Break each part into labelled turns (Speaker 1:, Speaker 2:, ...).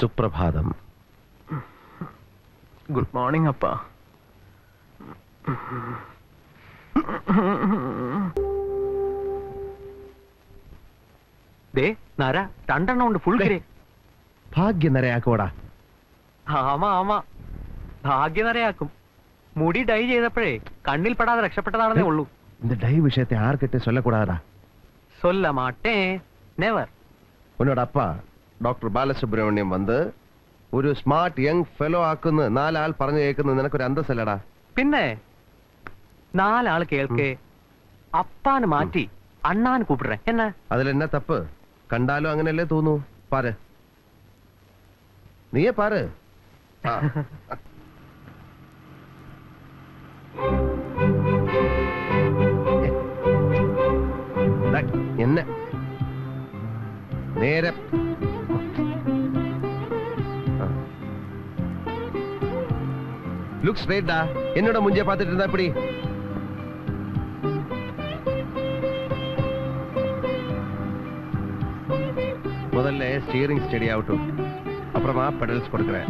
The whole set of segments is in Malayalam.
Speaker 1: സുപ്രഭാതം.
Speaker 2: ഗുഡ് മോർണിംഗ് അപ്പ. ദേ നര രണ്ടെണ്ണം ഉണ്ട് ഫുൾ ഗ്രേ.
Speaker 1: ഭാഗ്യം നരയാക്കോടാ.
Speaker 2: ആമാ ആമാ ഭാഗ്യനരയാക്കും. മുടി ഡൈ ചെയ്തപ്പോഴേ കണ്ണിൽ പെടാതെ രക്ഷപ്പെട്ടതാണെന്നേ ഉള്ളൂ.
Speaker 1: இந்த டை விஷயத்தை யார்கிட்ட சொல்லக்கூடாதா?
Speaker 2: சொல்ல மாட்டேன். നെവർ.
Speaker 1: உன்னோட அப்பா ഡോക്ടർ ബാലസുബ്രഹ്മണ്യം വന്ന് ഒരു സ്മാർട്ട് യങ് ഫെലോ ആക്കുന്ന നാലാൾ പറഞ്ഞു കേൾക്കുന്നത് നിനക്കൊരു അന്തസ്സല്ലടാ.
Speaker 2: പിന്നെ നാലാൾ കേൾക്കേ അപ്പാന് മാറ്റി അണ്ണാൻ കൂപ്പിടുറേ എന്നാ
Speaker 1: അതിലെന്നാ തപ്പ്? കണ്ടാലും അങ്ങനെയല്ലേ തോന്നൂ. പാര്, നീയെ പാര്. എന്നെ നേരെ லுக் ஸ்ட்ரைட்டா. என்னோட முஞ்சிய பார்த்துட்டு இருந்தா இப்படி முதல்ல ஸ்டீரிங் ஸ்டடி ஆகட்டும், அப்புறமா பெடல்ஸ் கொடுக்குறேன்.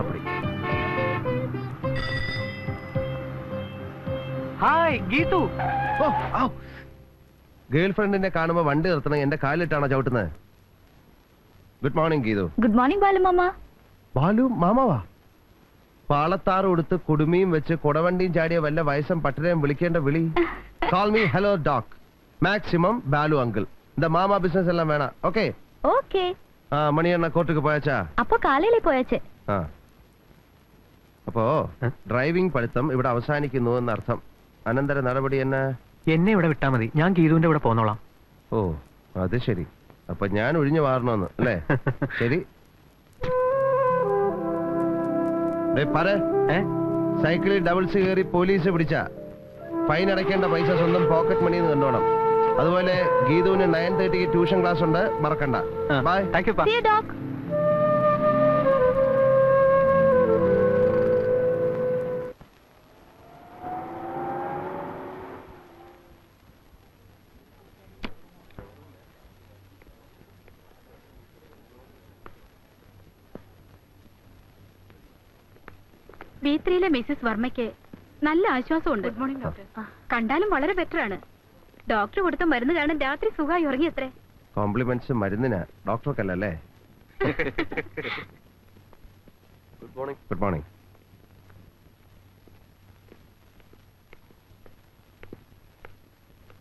Speaker 1: அப்படி.
Speaker 2: ഹായ് ഗീതു.
Speaker 1: ഗേൾ ഫ്രണ്ടിനെ കാണുമ്പോ വണ്ടി നിർത്തണം, എന്റെ കാലിട്ടാണോ ചവിട്ടുന്നത്? Good morning Geethu.
Speaker 3: Good morning Balu മാമ.
Speaker 1: ബാലു മാമാവാ? പാളത്താറ് കൊടുത്ത് കുടുമിയും വെച്ച് കുടവണ്ടിയും ചാടിയ വല്ല വയസ്സം പട്ടരെയും വിളിക്കേണ്ട വിളി. കാൾ മീ ഹലോ ഡോക്, മാക്സിമം ബാലു അങ്കിൾ. இந்த மாமா பிசினஸ் எல்லாம் வேணாம். Okay
Speaker 3: okay.
Speaker 1: மணி அண்ணா கோர்ட்டுக்கு போயாச்சா?
Speaker 3: அப்போ காலையில போயாச்சு.
Speaker 1: അപ്പോ ഡ്രൈവിംഗ് പഠിത്തം ഇവിടെ അവസാനിക്കുന്നു എന്നർത്ഥം. അനന്തര നടപടി എന്നാ?
Speaker 2: എന്നെ ഇവിടെ വിട്ടാ മതി, ഞാൻ ഗീതുവിന്റെ ഇവിടെ പോന്നോളാം.
Speaker 1: ഓ അത് ശരി. അപ്പൊ ഞാൻ ഒഴിഞ്ഞു മാറണമെന്ന് അല്ലേ? ശരി. സൈക്കിളിൽ ഡബിൾസ് കയറി പോലീസ് പിടിച്ച ഫൈൻ അടയ്ക്കേണ്ട പൈസ സ്വന്തം പോക്കറ്റ് മണിന്ന് കണ്ടോണം. അതുപോലെ ഗീതുവിന് 9:30 ട്യൂഷൻ ക്ലാസ് ഉണ്ട്, മറക്കണ്ട. Bye.
Speaker 2: Thank you.
Speaker 3: See you, Doc. B3-ലെ മിസ്സസ് വർമ്മയ്ക്ക് നല്ല ആശ്വാസമുണ്ട്. Good morning doctor. കണ്ടാലും വളരെ ബെറ്റർ ആണ്. ഡോക്ടർ കൊടുത്ത മരുന്ന് കാരണം രാത്രി സുഖമായി ഉറങ്ങിയത്രേ.
Speaker 1: കോംപ്ലിമെന്റ്സ് മരുന്നിന്, ഡോക്ടർക്കല്ലേ? Good morning. Good morning.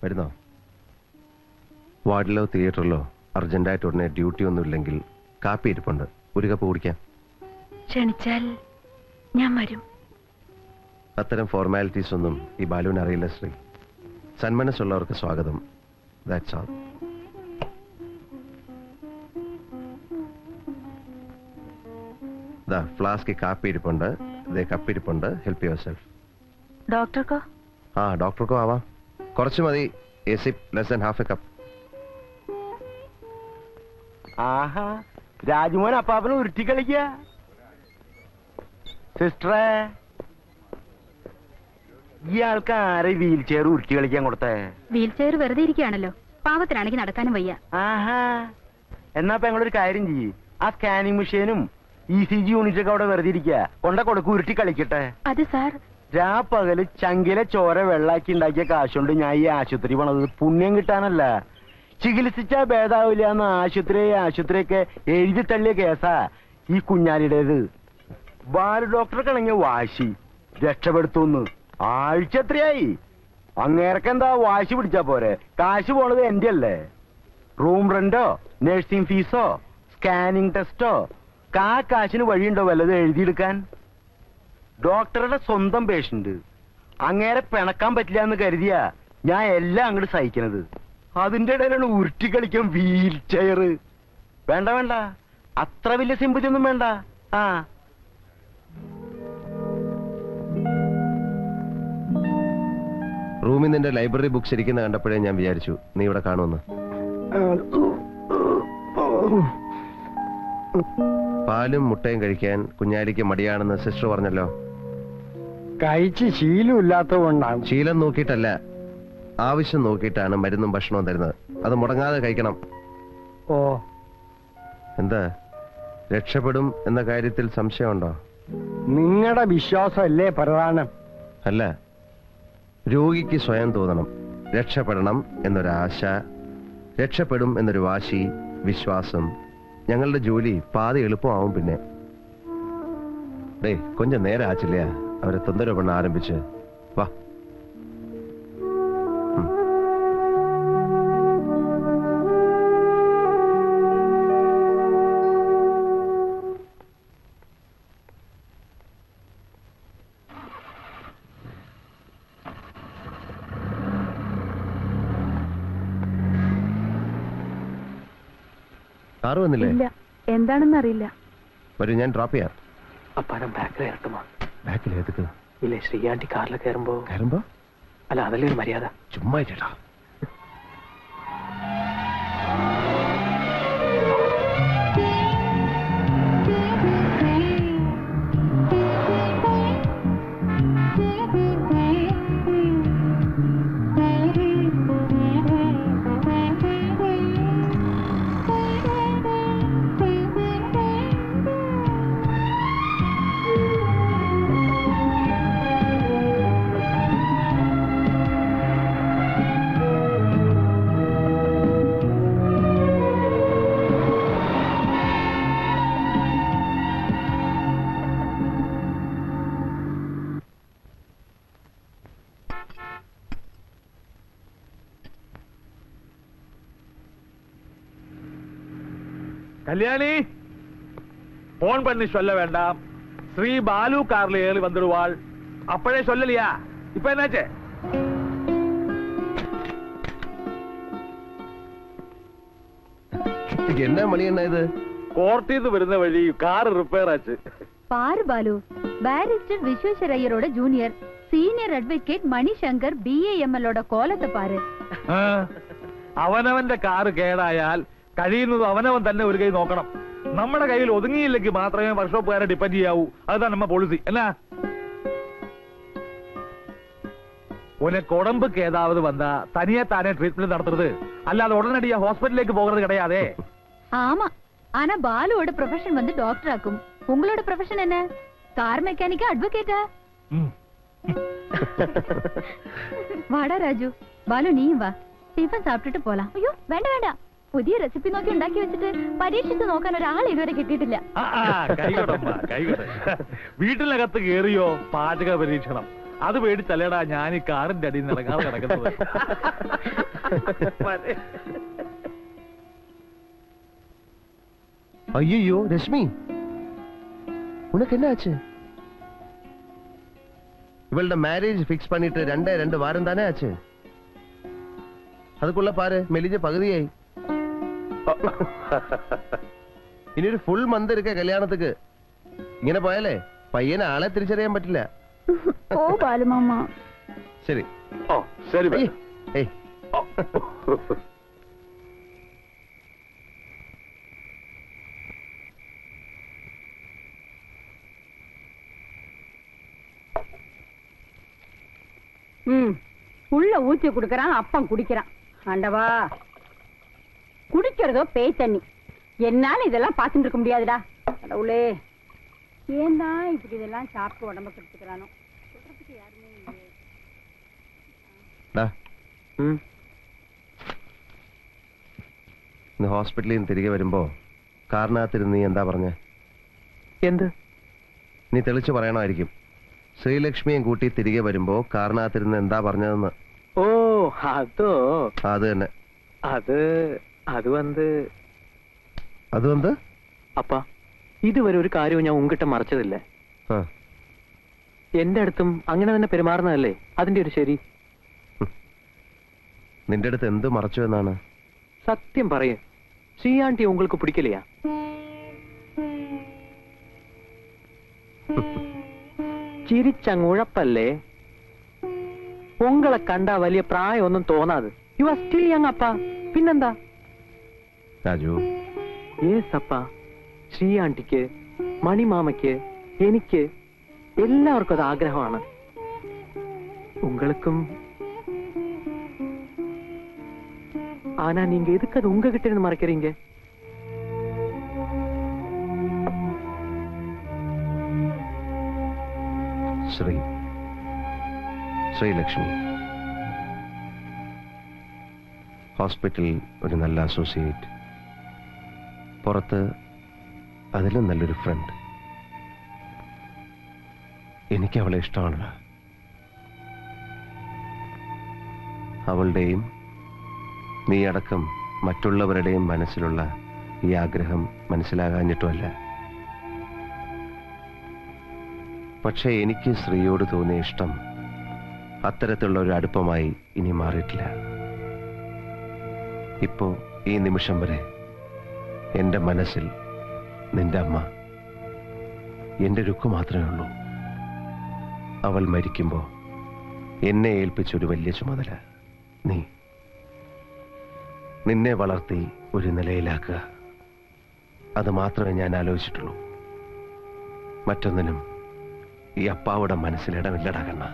Speaker 1: വരുന്നോ? വാർഡിലോ തിയേറ്ററിലോ അർജന്റായിട്ട് ഉടനെ ഡ്യൂട്ടി ഒന്നും ഇല്ലെങ്കിൽ കാപ്പി ഇരിപ്പുണ്ട്, ഒരു കപ്പ് കുടിക്കാം.
Speaker 3: ക്ഷണിച്ചാൽ ഞാൻ വരും.
Speaker 1: അത്തരം ഫോർമാലിറ്റീസ് ഒന്നും ഈ ബാലുവിന് അറിയില്ല ശ്രീ. സന്മനസ്സുള്ളവർക്ക് സ്വാഗതം. That's all. ദാ ഫ്ലാസ്ക് കാപ്പി ഇരിപ്പുണ്ട്, ദേ കപ്പ് ഇരിപ്പുണ്ട്. Help yourself.
Speaker 3: ഡോക്ടർക്കോ?
Speaker 1: ഡോക്ടർക്കോ ആവാം. കുറച്ച് മതി. A sip less than half a cup.
Speaker 4: ആഹാ, രാജുമോൻ അപ്പാപ്പനെ ഉരുട്ടി കളിക്ക. സിസ്റ്ററെ, ഇയാൾക്ക് ആരെ വീൽ ചെയർ ഉരുട്ടി കളിക്കാൻ കൊടുത്തേ?
Speaker 3: വീൽ ചെയർ വെറുതെ ഇരിക്കുകയാണല്ലോ, പാവത്തിനാണെങ്കിൽ നടക്കാനും വയ്യ.
Speaker 4: ആഹാ, എന്നാ ഇപ്പൊ ഞങ്ങളൊരു കാര്യം ചെയ്യ്, ആ സ്കാനിങ് മെഷീനും ECG യൂണിറ്റ് ഒക്കെ അവിടെ വെറുതെ ഇരിക്കുക, കൊണ്ട കൊടുക്ക്, ഉരുട്ടി കളിക്കട്ടെ.
Speaker 3: അത് സാർ,
Speaker 4: പകല് ചങ്കിലെ ചോര വെള്ളാക്കി ഉണ്ടാക്കിയ കാശുകൊണ്ട് ഞാൻ ഈ ആശുപത്രി പണത് പുണ്യം കിട്ടാനല്ല. ചികിത്സിച്ചാ ഭേദാവില്ല എന്ന് ആശുപത്രിയൊക്കെ എഴുതി തള്ളിയ കേസാ ഈ കുഞ്ഞാലിയുടേത്. ബാലു ഡോക്ടർക്കാണെങ്കിൽ വാശി രക്ഷപ്പെടുത്തുന്നു. ആഴ്ച എത്രയായി? അങ്ങേർക്കെന്താ വാശി പിടിച്ചാ പോരെ? കാശ് പോണത് എന്റെ അല്ലേ? റൂം റെന്റോ നഴ്സിംഗ് ഫീസോ സ്കാനിങ് ടെസ്റ്റോ കാശിന് വഴിയുണ്ടോ വല്ലതും എഴുതിയെടുക്കാൻ? ഡോക്ടറുടെ സ്വന്തം പേഷ്യന്റ്, അങ്ങേരെ പിണക്കാൻ പറ്റില്ല എന്ന് കരുതിയാ ഞാൻ എല്ലാം അങ്ങോട്ട് സഹിക്കണത്. അതിന്റെ ഇടയിലാണ് ഉരുട്ടി കളിക്കാൻ വീൽ ചെയർ. വേണ്ട വേണ്ട, അത്ര വലിയ സിമ്പതി ഒന്നും വേണ്ട.
Speaker 1: റൂമിൽ നിന്റെ ലൈബ്രറി ബുക്സ് ഇരിക്കുന്ന കണ്ടപ്പോഴേ ഞാൻ വിചാരിച്ചു നീ ഇവിടെ കാണുമെന്ന്. പാലും മുട്ടയും കഴിക്കാൻ കുഞ്ഞാലിക്ക് മടിയാണെന്ന് സിസ്റ്റർ പറഞ്ഞല്ലോ.
Speaker 4: കഴിച്ച് ശീലമില്ലാത്തതുകൊണ്ടാണ്.
Speaker 1: ശീലം നോക്കിയിട്ടല്ല, ആവശ്യം നോക്കിയിട്ടാണ് മരുന്നും ഭക്ഷണവും തരുന്നത്. അത് മുടങ്ങാതെ കഴിക്കണം.
Speaker 4: ഓ,
Speaker 1: എന്താ രക്ഷപ്പെടും എന്ന കാര്യത്തിൽ സംശയമുണ്ടോ?
Speaker 4: നിങ്ങളുടെ വിശ്വാസമല്ലേ പ്രധാനം?
Speaker 1: അല്ല, രോഗിക്ക് സ്വയം തോന്നണം രക്ഷപ്പെടണം എന്നൊരാശ, രക്ഷപ്പെടും എന്നൊരു വാശി, വിശ്വാസം. ഞങ്ങളുടെ ജോലി പാതി എളുപ്പമാവും. പിന്നെ കൊഞ്ചം നേരെ ആച്ചില്ല അവരെ തൊന്തരവ് പണ ആരംഭിച്ച്. വാ. കാറ് വന്നില്ലേ?
Speaker 3: ഇല്ല, എന്താണെന്ന് അറിയില്ല.
Speaker 1: വരൂ, ഞാൻ ഡ്രോപ്പ് ചെയ്യാം.
Speaker 2: അപ്പാനം ബാക്കിൽ ഇറക്കുമോ?
Speaker 1: ബാക്കിൽ ഏതൊക്കെ?
Speaker 2: ഇല്ലേ, ശ്രീയാണ്ടി കാറിൽ കയറുമ്പോ. അല്ല, അതല്ലേ ഒരു മര്യാദ.
Speaker 1: ചുമ്മാ ചേട്ടാ.
Speaker 5: கல்யாணி, போன் பண்ணி சொல்ல வேண்டாம். ஸ்ரீ பாலு கார்ல ஏறி வந்துடுவாள். அப்பவே சொல்லலையா? இப்ப என்னாச்சு?
Speaker 1: என்ன மணி என்ன இது?
Speaker 5: കോർട്ടിന്ന് വരുന്ന വഴി കാർ റിപ്പയർ ആச்சு.
Speaker 3: பாரு பாலு, பாரிஸ்டர் விஸ்வேஸ்வர் ஐயரோட ஜூனியர் சீனியர் அட்வொகேட் மணிசங்கர் BAMLோட കോലത്തെ പാര്.
Speaker 5: അവനവന്റെ കാറ് കേടായാൽ കഴിയുന്നത് അവനവൻ തന്നെ ഒരു കൈ നോക്കണം. നമ്മുടെ കയ്യിൽ ഒതുങ്ങിയില്ലെങ്കിൽ മാത്രമേ വർക്ക്ഷോപ്പുകാരെ ഡിപ്പെൻഡ് ചെയ്യാവൂ. அதுதான் நம்ம പോളിസി. എന്നാ உனக்கு உடம்புக்கு ஏதாவது வந்தா தனியா தானே ட்ரீட்மெண்ட் நடத்துறது, அல்லாத உடனடியா ஹாஸ்பிட்டலுக்கு போகிறது கிடையாதே.
Speaker 3: ஆமா, ஆனா பாலுவோட ப்ரொஃபஷன் வந்து டாக்டர் ஆக்கும். உங்களோட ப்ரொஃபஷன் என்ன? கார் மெக்கானிக்கா, அட்வொகேட்டா? வாடா ராஜு. பாலு நீயும் வா, டிஃபன் சாப்பிட்டுட்டு போலாம். ஐயோ வேண்டாம் வேண்டாം, പുതിയ റെസിപ്പി നോക്കി ഉണ്ടാക്കി വെച്ചിട്ട് പരീക്ഷിച്ച് നോക്കാൻ ഒരാൾ ഇതുവരെ കിട്ടിയിട്ടില്ല.
Speaker 5: വീട്ടിനകത്ത് കേറിയോ പാചക പരീക്ഷണം? അത് പേടിച്ചല്ലേടാ ഞാൻ ഈ കാറിന്റെ അടിയിൽ നടക്കാതെ കിടക്കുന്നത്.
Speaker 1: ஐயோ ரஷ்மி, உனக்கு என்ன ஆச்சு? இவளோட மேரேஜ் ஃபிக்ஸ் பண்ணிட்டு 2 வாரம் தானே ஆச்சு. அதுக்குள்ள பாரு மெலிஞ்ச பகுதியாയി. ഇനി ഒരു ഫുൾ മന്ത് ഇരിക്ക കല്യാണത്തിക്ക്. ഇങ്ങനെ പോയാലേ പയ്യനെ ആളെ തിരിച്ചറിയാൻ പറ്റില്ല.
Speaker 3: ഓ ബാലുമാമ.
Speaker 1: ശരി.
Speaker 5: ഓ ശരി.
Speaker 1: ഏയ്
Speaker 6: உள்ள ஊத்தி குடுக்கறான், அப்பம் குடிக்கிறான். ஆண்டவா, குடிக்கிறதோ பேய் தண்ணி. என்னால இதெல்லாம் பார்த்துட்டு இருக்க முடியாதுடா. கடவுளே, ஏன் தான் இப்படி இதெல்லாம் சாப்பிட்டு உடம்ப கெடுத்துக்கிறானோ? சொல்றதுக்கு யாருமே இல்லையே.
Speaker 1: ഇന്ന് ഹോസ്പിറ്റലിൽ നിന്ന് തിരികെ വരുമ്പോ കാറിനകത്തിരുന്ന് നീ എന്താ പറഞ്ഞേ?
Speaker 2: എന്ത്?
Speaker 1: നീ തെളിച്ചു പറയണമായിരിക്കും. ശ്രീലക്ഷ്മിയും കൂട്ടി തിരികെ വരുമ്പോ കാറിനകത്തിരുന്ന് എന്താ പറഞ്ഞതെന്ന്.
Speaker 2: ഓ അതോ?
Speaker 1: അത് തന്നെ.
Speaker 2: അത് വന്ന് അപ്പ ഇതുവരെ ഒരു കാര്യവും ഞാൻ ഉങ്കിട്ട മറച്ചതില്ല. എന്റെ അടുത്തും അങ്ങനെ തന്നെ പെരുമാറുന്നതല്ലേ അതിന്റെ ഒരു ശരി.
Speaker 1: നിന്റെ അടുത്ത് എന്ത് മറച്ചു എന്നാണ്?
Speaker 2: സത്യം പറയേ, ശ്രീയാണ്ടി உங்களுக்கு പിടിക്കலையா? ചിരിച്ചങ്ങുഴപ്പല്ലേ? ഉങ്ങളെ കണ്ടാ വലിയ പ്രായമൊന്നും തോന്നാതെ. യു ആർ സ്റ്റിൽ യങ് അപ്പ. പിന്നെന്താ
Speaker 1: രാജു?
Speaker 2: യേസ് അപ്പ. ശ്രീയാണ്ടിക്ക്, മണിമാമയ്ക്ക്, എനിക്ക് എല്ലാവർക്കും അത് ആഗ്രഹമാണ്. ഉങ്ങൾക്കും. ஆனா நீங்க எதுக்கு அது உங்ககிட்ட இருந்து மறைக்கிறீங்க?
Speaker 1: ശ്രീലക്ഷ്മി ഹോസ്പിറ്റലിൽ ഒരു നല്ല അസോസിയേറ്റ്, പുറത്ത് അതിലും നല്ലൊരു ഫ്രണ്ട്. എനിക്ക് അവളെ ഇഷ്ടമാണ്. അവളുടെയും നീ അടക്കം മറ്റുള്ളവരുടെയും മനസ്സിലുള്ള ഈ ആഗ്രഹം മനസ്സിലാകാഞ്ഞിട്ടുമല്ല. പക്ഷേ എനിക്ക് ശ്രീയോട് തോന്നിയ ഇഷ്ടം അത്തരത്തിലുള്ള ഒരു അടുപ്പമായി ഇനി മാറിയിട്ടില്ല. ഇപ്പോ ഈ നിമിഷം വരെ എന്റെ മനസ്സിൽ നിന്റെ അമ്മ, എന്റെ രുക്ക് മാത്രമേ ഉള്ളൂ. അവൾ മരിക്കുമ്പോ എന്നെ ഏൽപ്പിച്ചൊരു വലിയ ചുമതല. നിന്നെ വളർത്തി ഒരു നിലയിലാക്കുക, അത് മാത്രമേ ഞാൻ ആലോചിച്ചിട്ടുള്ളൂ. മറ്റൊന്നിനും ഈ അപ്പാവുടെ മനസ്സിലിടമില്ലടാ കണ്ണ.